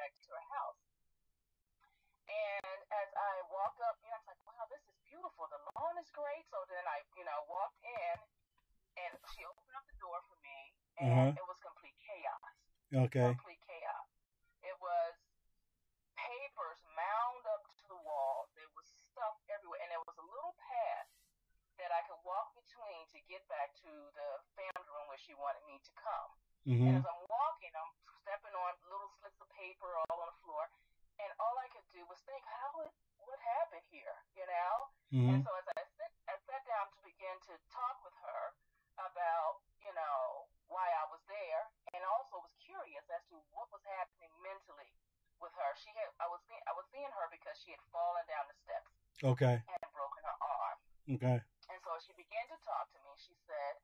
back to her house. And as I walked up, I was like, wow, this is beautiful. The lawn is great. So then I, walked in and she opened up the door for me and Uh-huh. it was complete chaos. Okay. Complete chaos. It was papers mound up to the walls. There was stuff everywhere. And there was a little path that I could walk between to get back to the family room where she wanted me to come. And Mm-hmm. as I'm walking, I'm stepping on little slips of paper all on the floor, and all I could do was think, what happened here, And Mm-hmm. so as I sat down to begin to talk with her about, why I was there, and also was curious as to what was happening mentally with her. I was seeing her because she had fallen down the steps Okay. and broken her arm. Okay. And so she began to talk to me. She said,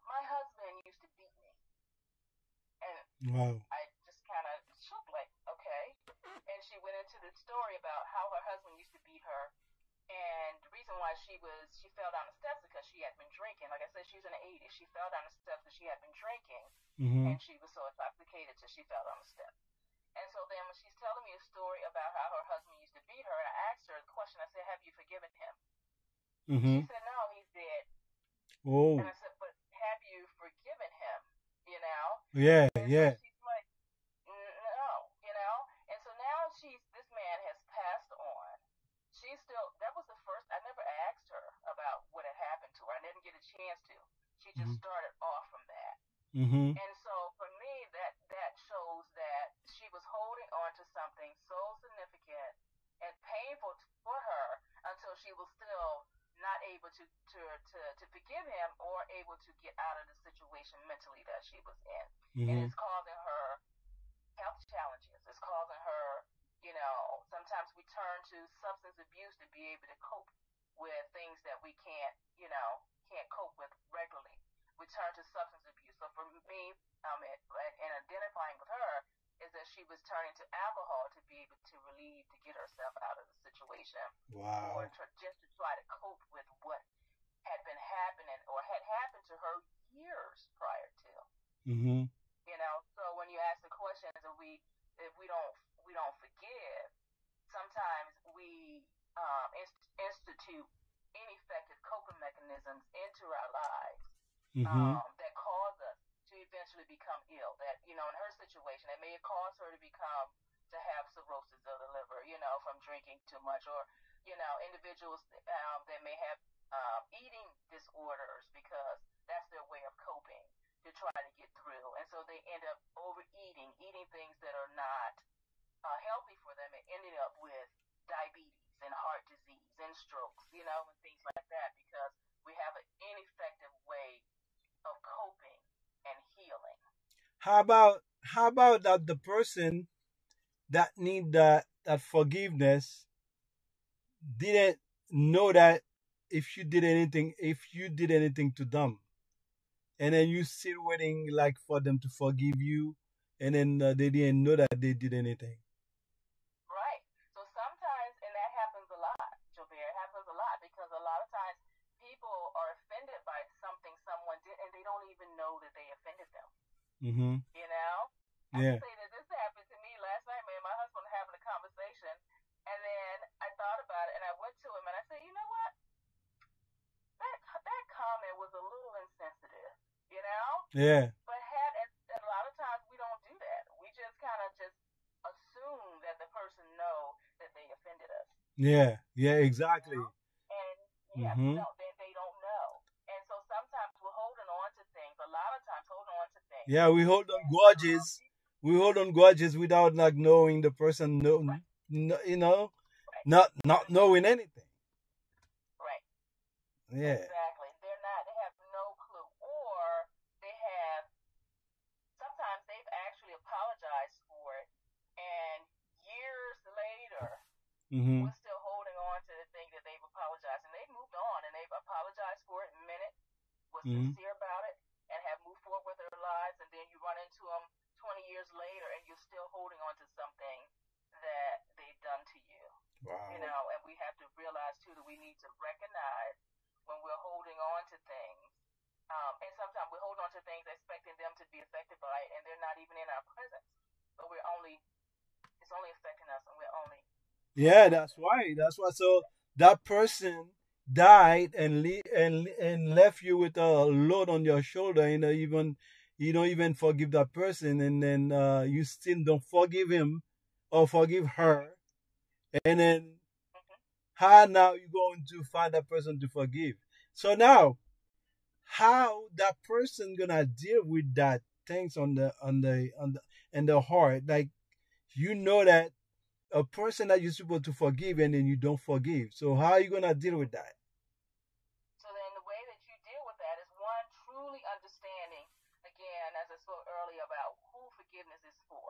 my husband used to beat me. And Wow. I just kind of shook, like, okay. And she went into the story about how her husband used to beat her. And the reason why she fell down the steps because she had been drinking. Like I said, she's in the 80s. She fell down the steps because she had been drinking. Mm-hmm. And she was so intoxicated that she fell down the steps. And so then when she's telling me a story about how her husband used to beat her, and I asked her the question, I said, have you forgiven him? Mm-hmm. She said, no, he's dead. And Oh. I said, but have you forgiven him? You know? Yeah. And so Yeah. she's like, no, And so now this man has passed on. That was the first, I never asked her about what had happened to her. I didn't get a chance to. She just Mm-hmm. started off from that. Mm-hmm. And so for me, that shows that she was holding on to something so significant and painful for her until she was still not able to forgive him or able to get out of the situation mentally that she was in. And Mm-hmm. it's causing her health challenges. It's causing her, sometimes we turn to substance abuse to be able to cope with things that we can't cope with regularly. We turn to substance abuse. So for me, and identifying with her is that she was turning to alcohol to be able to relieve, to get herself out of the situation, or Wow. just to try to cope with what had been happening or had happened to her years prior to. Mm-hmm. So when you ask the questions, if we don't forgive, sometimes we institute ineffective coping mechanisms into our lives Mm-hmm. that cause us to eventually become ill. That in her situation, it may have caused her to have cirrhosis of the liver, from drinking too much, or individuals that may have eating disorders because that's their way of coping to try to get through, and so they end up overeating, eating things that are not healthy for them, and ending up with diabetes and heart disease and strokes, and things like that because we have an ineffective way of coping and healing. How about that the person that need that forgiveness didn't know that if you did anything to them, and then you still waiting like for them to forgive you, and then they didn't know that they did anything. Right. So sometimes, and that happens a lot, Jobert, it happens a lot because a lot of times people are offended by something someone did and they don't even know that they offended them. Mm-hmm. I can Yeah. say that this happened to me last night. Me and my husband were having a conversation, and then I thought about it, and I went to him and I said, you know what? That comment was a little insensitive, you know. Yeah. But and a lot of times we don't do that. We just kind of just assume that the person know that they offended us, Yeah. Yeah. you Exactly. know. And yeah, we Mm-hmm. don't. They don't know. And so sometimes we're holding on to things. A lot of times holding on to things Yeah. We hold on that grudges. We hold on grudges without like knowing the person. No, right, no, you know, right, not knowing anything. right. Yeah. Exactly. They have no clue. Or they have, sometimes they've actually apologized for it. And years later, Mm-hmm. we're still holding on to the thing that they've apologized. And they've moved on and they've apologized for it, meant it, was Mm-hmm. sincere about it, and have moved forward with their lives. And then you run into them 20 years later and you're still holding on to something that they've done to you. Wow. And we have to realize too that we need to recognize when we're holding on to things And sometimes we hold on to things expecting them to be affected by it, and they're not even in our presence. But it's only affecting us, and we're only Yeah, witnessing that's it. why. That's why. So that person died and and left you with a load on your shoulder. Even you don't even forgive that person, and then you still don't forgive him or forgive her, and then Mm-hmm. how now you going to find that person to forgive? So now, how that person gonna deal with that things on the in the heart? Like that a person that you're supposed to forgive and then you don't forgive. So how are you gonna deal with that? So then the way that you deal with that is one, truly understanding, again, as I spoke earlier about who forgiveness is for.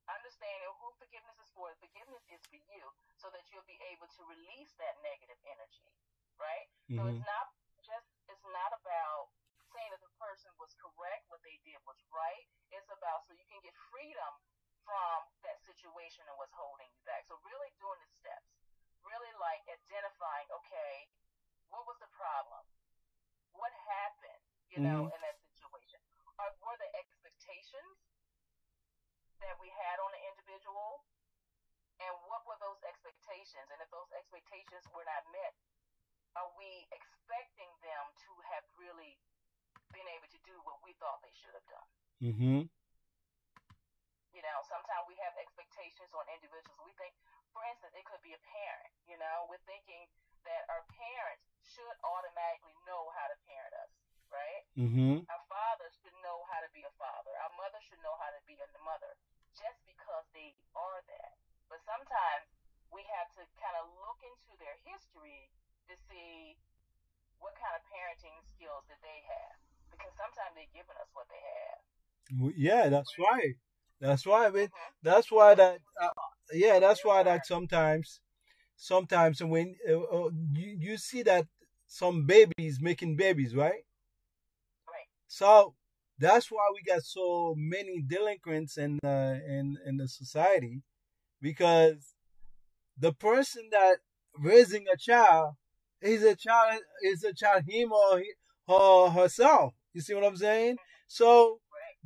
Understanding who forgiveness is for. Forgiveness is for you so that you'll be able to release that negative energy, right? So Mm-hmm. it's not about saying that the person was correct, what they did was right. It's about so you can get freedom from that situation and what's holding you back. So really doing the steps, really like identifying, okay, what was the problem? What happened, Mm-hmm. in that situation? Were the expectations that we had on the individual? And what were those expectations? And if those expectations were not met, are we expecting them to have really been able to do what we thought they should have done? Mm-hmm. Sometimes we have expectations on individuals. We think, for instance, it could be a parent. We're thinking that our parents should automatically know how to parent us, right? Mm-hmm. Our father should know how to be a father. Our mother should know how to be a mother just because they are that. But sometimes we have to kind of look into their history to see what kind of parenting skills that they have. Because sometimes they're giving us what they have. Yeah, that's right. That's why. I mean, Mm-hmm. that's why What that. we taught, Yeah, what that's they why that learned. sometimes when you see that some babies making babies, right? Right. So that's why we got so many delinquents in the society because the person that raising a child is a child him or herself. You see what I'm saying? So Right.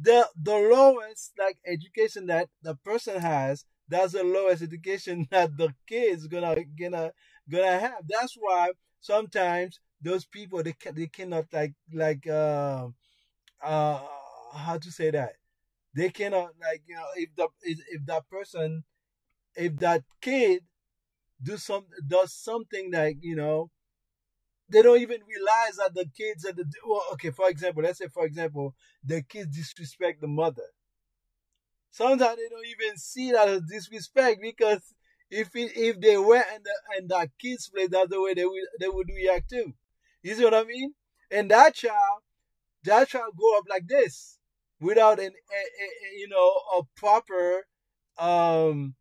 the lowest like education that the person has, that's the lowest education that the kids gonna have. That's why sometimes those people they cannot uh how to say that, they cannot if that person, if that kid does something like they don't even realize that the kids are well, okay, for example, let's say for example the kids disrespect the mother. Sometimes they don't even see that as disrespect because if they were in that kids place, that's the way they would react too. You see what I mean? And that child grow up like this without a proper um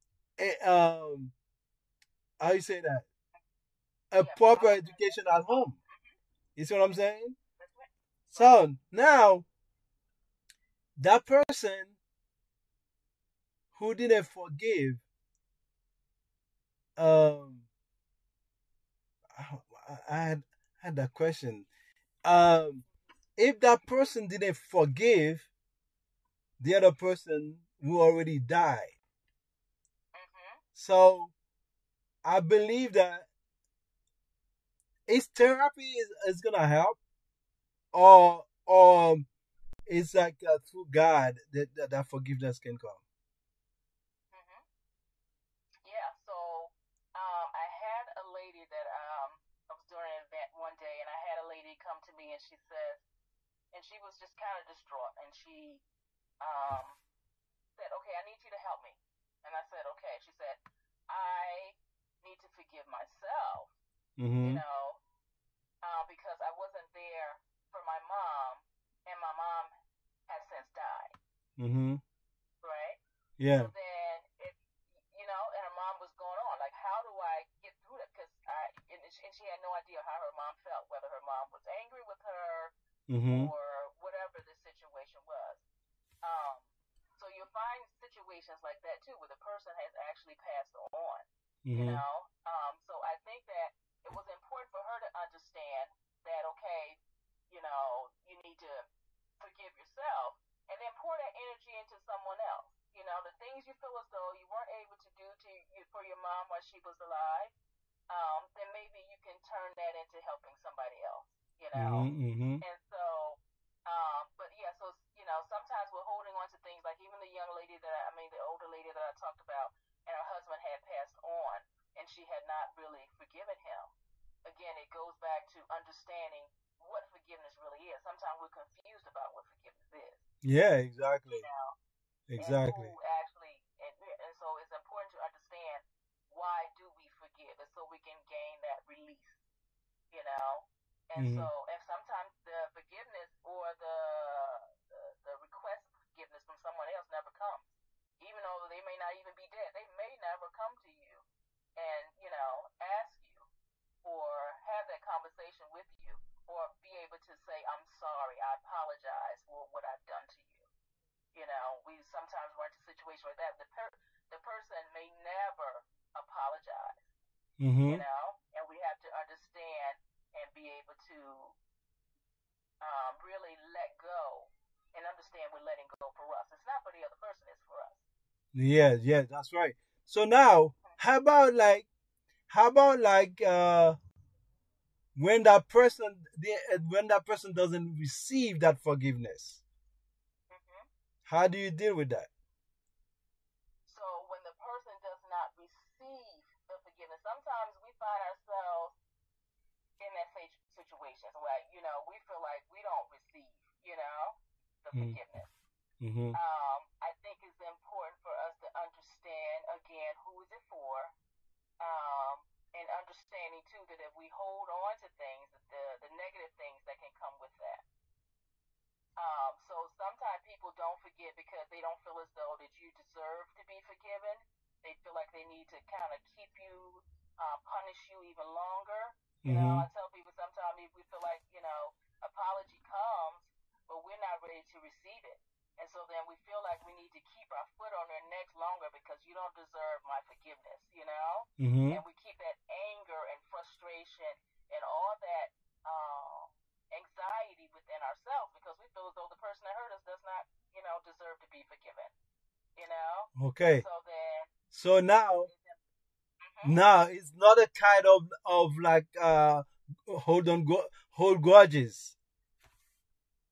how you say that, a Yeah. proper Proper education at guidance. home. You see what I'm Mm-hmm. saying? That's right. Right. So now that person who didn't forgive, um, I had that question. Um, if that person didn't forgive the other person who already died, Mm-hmm. so I believe that is therapy is gonna help, or it's like through God that forgiveness can come. Mm-hmm. Yeah. So, I had a lady that I was doing an event one day, and I had a lady come to me, and she was just kind of distraught, and she um said, "Okay, I need you to help me." And I said, "Okay." She said, "I need to forgive myself, you Mm-hmm. know, because I wasn't there for my mom, and my mom has since died, Mm-hmm. right?" So Yeah. then and her mom was going on like, how do I get through it? Because and she had no idea how her mom felt, whether her mom was angry with her Mm-hmm. or whatever the situation was. Um, so you'll find situations like that too, where the person has actually passed on. Mm-hmm. So I think that it was important for her to understand that, okay, you need to forgive yourself and then pour that energy into someone else. The things you feel as though you weren't able to do for your mom while she was alive, then maybe you can turn that into helping somebody else, you know. Mm-hmm. And so, but yeah, so sometimes we're holding on to things like even the young lady the older lady that I talked about, and her husband had passed on, and she had not really forgiven him. Again, it goes back to understanding what forgiveness really is. Sometimes we're confused about what forgiveness is, Yeah, you exactly. know, and who Exactly. actually, and so it's important to understand why do we forgive, and so we can gain that release, you know. And so, Mm-hmm. and sometimes the forgiveness or the request of forgiveness from someone else never comes, even though they may not even be dead. They may never come to you and ask you or have that conversation with you or be able to say, "I'm sorry, I apologize for what I've done to you." We sometimes run into situations like that. The person may never apologize, Mm-hmm. and we have to understand and be able to really let go and understand we're letting go for us. It's not for the other person, it's for us. Yeah, yeah, that's right. So now, how about like when when that person doesn't receive that forgiveness? Hmm. How do you deal with that? So when the person does not receive the forgiveness, sometimes we find ourselves in that situation where, we feel like we don't receive, the forgiveness. Mm-hmm. I think it's important for us to understand again who is it for, and understanding too that if we hold on to things, the negative things that can come with that. So sometimes people don't forget because they don't feel as though that you deserve to be forgiven. They feel like they need to kind of keep you, punish you even longer. Mm-hmm. I tell people sometimes we feel like, apology comes, but we're not ready to receive it. And so then we feel like we need to keep our foot on their neck longer because you don't deserve my forgiveness. Mm-hmm. And we keep that anger and frustration and all that, anxiety within ourselves because we feel as though the person that hurt us does not, deserve to be forgiven. And Okay. so then So mm-hmm, now it's not a kind of like hold grudges.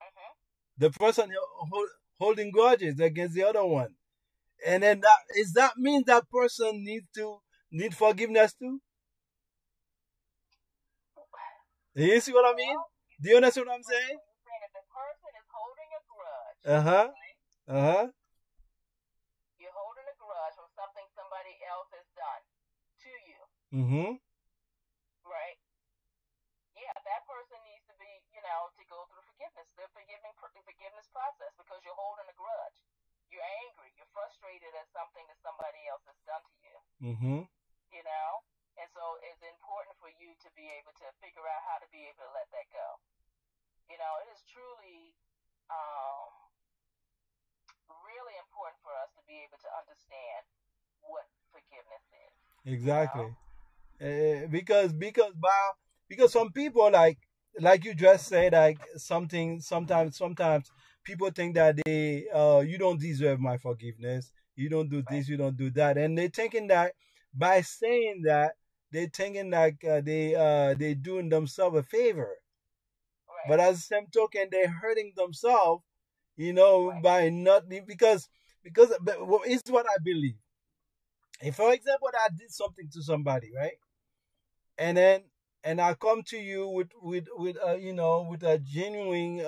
mm-hmm, The person holding grudges against the other one, and then that means that person need forgiveness too. You see what I mean? well, Do you understand what I'm right. saying? So you're saying if the person is holding a grudge, Uh huh. right? Uh huh. You're holding a grudge from something somebody else has done to you, Mm-hmm. right? Yeah, that person needs to be, to go through the forgiveness process because you're holding a grudge. You're angry. You're frustrated at something that somebody else has done to you. Mm-hmm. You know, and so it's important for you to be able to figure out how to be able to let that go. It is truly, really important for us to be able to understand what forgiveness is. You know, Exactly. Because some people like you just said like something sometimes people think that you don't deserve my forgiveness, you don't do right, this, you don't do that, and they thinking that by saying that they thinking like they doing themselves a favor, right, but as the same token they're hurting themselves, right, by not because but it's what I believe. If for example I did something to somebody, right, and then and I come to you with with a genuine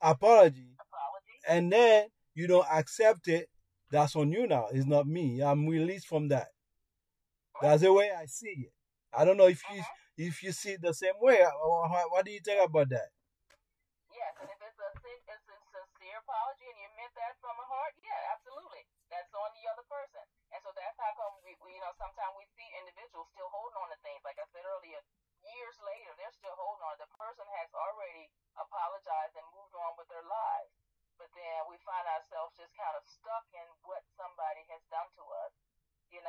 apology, apology, and mm-hmm, then you don't accept it, that's on you now. It's not me. I'm released from that. right, That's the way I see it. I don't know mm-hmm. if you see it the same way. What do you think about that? Yes, and if it's a sincere apology and you meant that from the heart, yeah, absolutely. That's on the other person. And so that's how come sometimes we see individuals still holding on to things. Like I said earlier, years later, they're still holding on. The person has already apologized and moved on with their lives. But then we find ourselves just kind of stuck in what somebody has done to us. And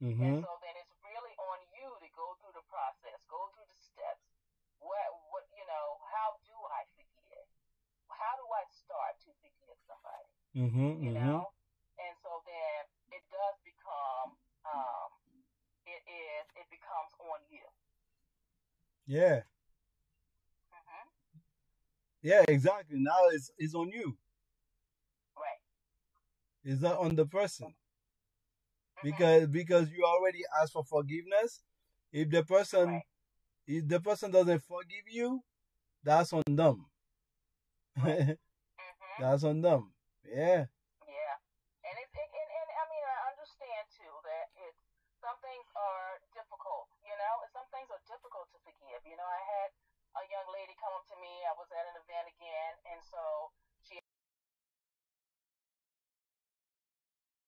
Mm-hmm. so then it's really on you to go through the process, go through the steps Mhm. you Mhm. know? And so then it does become, um, it becomes on you. Yeah. Hmm. Yeah. Exactly. Now it's on you. Right. It's not on the person Hmm. because you already asked for forgiveness. If the person Right. if the person doesn't forgive you, that's on them. Right. Hmm. That's on them. Yeah. Yeah. And I mean, I understand too that it's some things are difficult,